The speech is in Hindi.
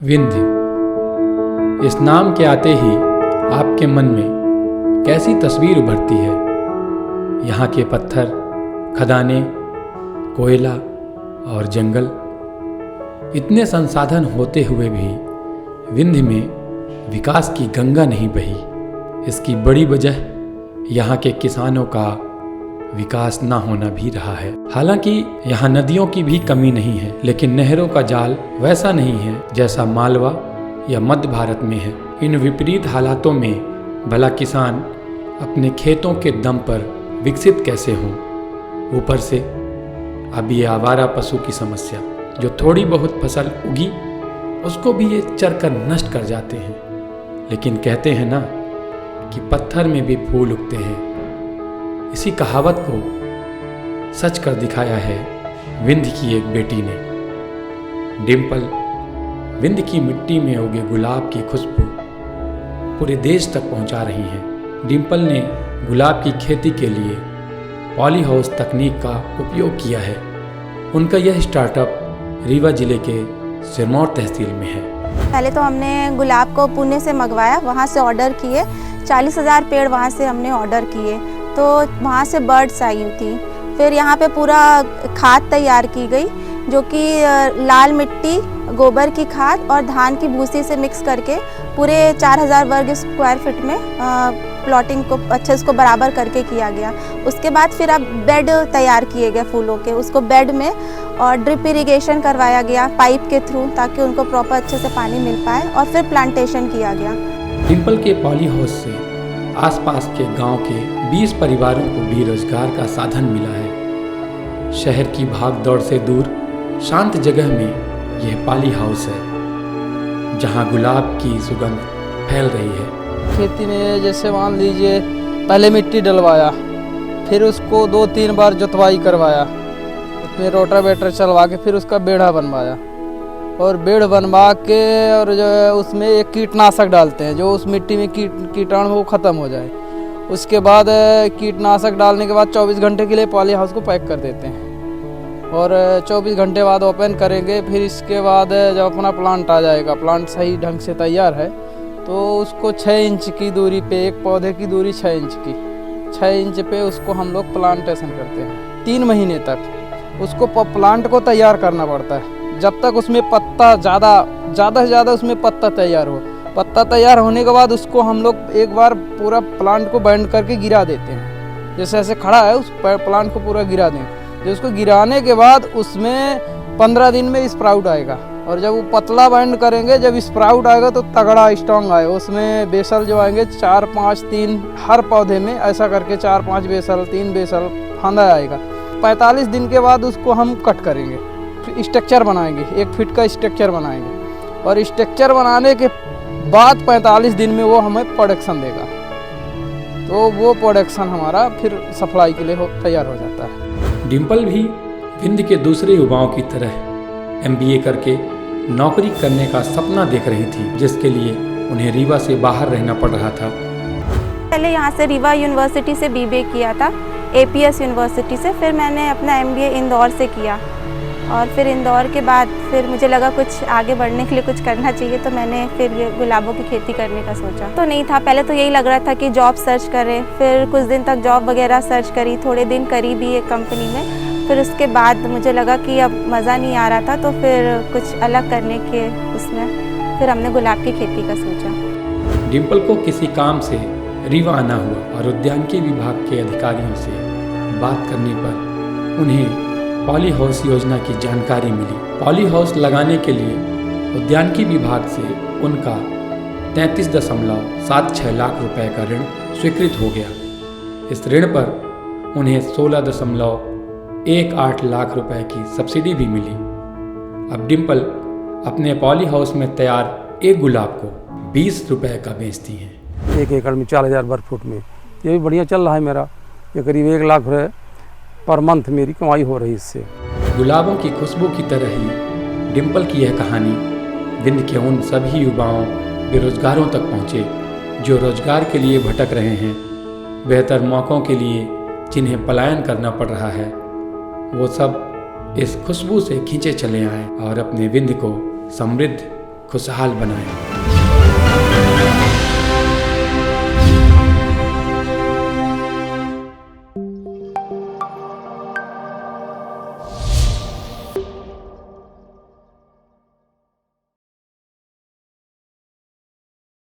विंध्य, इस नाम के आते ही आपके मन में कैसी तस्वीर उभरती है। यहाँ के पत्थर, खदानें, कोयला और जंगल, इतने संसाधन होते हुए भी विंध्य में विकास की गंगा नहीं बही। इसकी बड़ी वजह यहाँ के किसानों का विकास ना होना भी रहा है। हालांकि यहाँ नदियों की भी कमी नहीं है, लेकिन नहरों का जाल वैसा नहीं है जैसा मालवा या मध्य भारत में है। इन विपरीत हालातों में भला किसान अपने खेतों के दम पर विकसित कैसे हों। ऊपर से अब ये आवारा पशु की समस्या, जो थोड़ी बहुत फसल उगी उसको भी ये चरकर नष्ट कर जाते हैं। लेकिन कहते हैं ना कि पत्थर में भी फूल उगते हैं। इसी कहावत को सच कर दिखाया है विंध्य की एक बेटी ने। डिम्पल विंध्य की मिट्टी में उगे गुलाब की खुशबू पूरे देश तक पहुंचा रही हैं। डिम्पल ने गुलाब की खेती के लिए पॉली हाउस तकनीक का उपयोग किया है। उनका यह स्टार्टअप रीवा जिले के सिरमौर तहसील में है। पहले तो हमने गुलाब को पुणे से मंगवाया, वहाँ से ऑर्डर किए। 40,000 पेड़ वहाँ से हमने ऑर्डर किए, तो वहाँ से बर्ड्स आई थी। फिर यहाँ पे पूरा खाद तैयार की गई, जो कि लाल मिट्टी, गोबर की खाद और धान की भूसी से मिक्स करके पूरे 4,000 वर्ग स्क्वायर फीट में प्लॉटिंग को अच्छे से बराबर करके किया गया। उसके बाद फिर अब बेड तैयार किए गए फूलों के, उसको बेड में और ड्रिप इरिगेशन करवाया गया पाइप के थ्रू, ताकि उनको प्रॉपर अच्छे से पानी मिल पाए, और फिर प्लांटेशन किया गया। डिम्पल के पॉली हाउस से आसपास के गांव के 20 परिवारों को भी रोजगार का साधन मिला है। शहर की भाग दौड़ से दूर शांत जगह में यह पॉली हाउस है, जहां गुलाब की सुगंध फैल रही है। खेती में जैसे मान लीजिए पहले मिट्टी डलवाया, फिर उसको 2-3 बार जुतवाई करवाया, उसमें रोटावेटर चलवा के फिर उसका बेड़ा बनवाया, और बेड़ बनवा के और जो है उसमें एक कीटनाशक डालते हैं जो उस मिट्टी में कीटाणु वो ख़त्म हो जाए। उसके बाद कीटनाशक डालने के बाद 24 घंटे के लिए पॉली हाउस को पैक कर देते हैं, और 24 घंटे बाद ओपन करेंगे। फिर इसके बाद जब अपना प्लांट आ जाएगा, प्लांट सही ढंग से तैयार है, तो उसको 6 इंच की दूरी पे, एक पौधे की दूरी 6 इंच की, 6 इंच पे उसको हम लोग प्लांटेशन करते हैं। 3 महीने तक उसको प्लांट को तैयार करना पड़ता है, जब तक उसमें पत्ता ज़्यादा से ज़्यादा उसमें पत्ता तैयार हो। पत्ता तैयार होने के बाद उसको हम लोग एक बार पूरा प्लांट को बैंड करके गिरा देते हैं। जैसे ऐसे खड़ा है उस प्लांट को पूरा गिरा दें। जो उसको गिराने के बाद उसमें 15 दिन में स्प्राउट आएगा, और जब वो पतला बैंड करेंगे, जब स्प्राउट आएगा तो तगड़ा स्ट्रॉन्ग आएगा। उसमें बेसल जो आएंगे 4, 5, 3 हर पौधे में ऐसा करके 4, 5 बेसल, 3 बेसल फांदा आएगा। 45 दिन के बाद उसको हम कट करेंगे, स्ट्रक्चर बनाएंगे, 1 फीट का स्ट्रक्चर बनाएंगे, और स्ट्रक्चर बनाने के बाद 45 दिन में वो हमें प्रोडक्शन देगा। तो वो प्रोडक्शन हमारा फिर सप्लाई के लिए तैयार हो जाता है। डिम्पल भी विंध्य के दूसरे युवाओं की तरह MBA करके नौकरी करने का सपना देख रही थी, जिसके लिए उन्हें रीवा से बाहर रहना पड़ रहा था। पहले यहाँ से रीवा यूनिवर्सिटी से BBA किया था, APS यूनिवर्सिटी से। फिर मैंने अपना MBA इंदौर से किया, और फिर इंदौर के बाद फिर मुझे लगा कुछ आगे बढ़ने के लिए कुछ करना चाहिए, तो मैंने फिर ये गुलाबों की खेती करने का सोचा। तो नहीं था, पहले तो यही लग रहा था कि जॉब सर्च करें। फिर कुछ दिन तक जॉब वगैरह सर्च करी, थोड़े दिन करी भी एक कंपनी में। फिर उसके बाद मुझे लगा कि अब मज़ा नहीं आ रहा था, तो फिर कुछ अलग करने के उसमें फिर हमने गुलाब की खेती का सोचा। डिम्पल को किसी काम से रीवा आना हुआ, और उद्यानिकी विभाग के अधिकारियों से बात करने पर उन्हें पॉली हाउस योजना की जानकारी मिली। पॉली हाउस लगाने के लिए उद्यानिकी विभाग से उनका 33.76 लाख रुपए का ऋण स्वीकृत हो गया। इस ऋण पर उन्हें 16.18 लाख रुपए की सब्सिडी भी मिली। अब डिम्पल अपने पॉली हाउस में तैयार एक गुलाब को 20 रुपए का बेचती हैं। 1 एकड़ में 40,000 वर्ग फुट में, ये भी बढ़िया चल रहा है मेरा। ये करीब 1 लाख रुपये पर मंथ मेरी कमाई हो रही इससे। गुलाबों की खुशबू की तरह ही डिम्पल की यह कहानी विंध्य के उन सभी युवाओं, बेरोजगारों तक पहुँचे जो रोजगार के लिए भटक रहे हैं, बेहतर मौक़ों के लिए जिन्हें पलायन करना पड़ रहा है। वो सब इस खुशबू से खींचे चले आए और अपने विंध्य को समृद्ध खुशहाल बनाएं।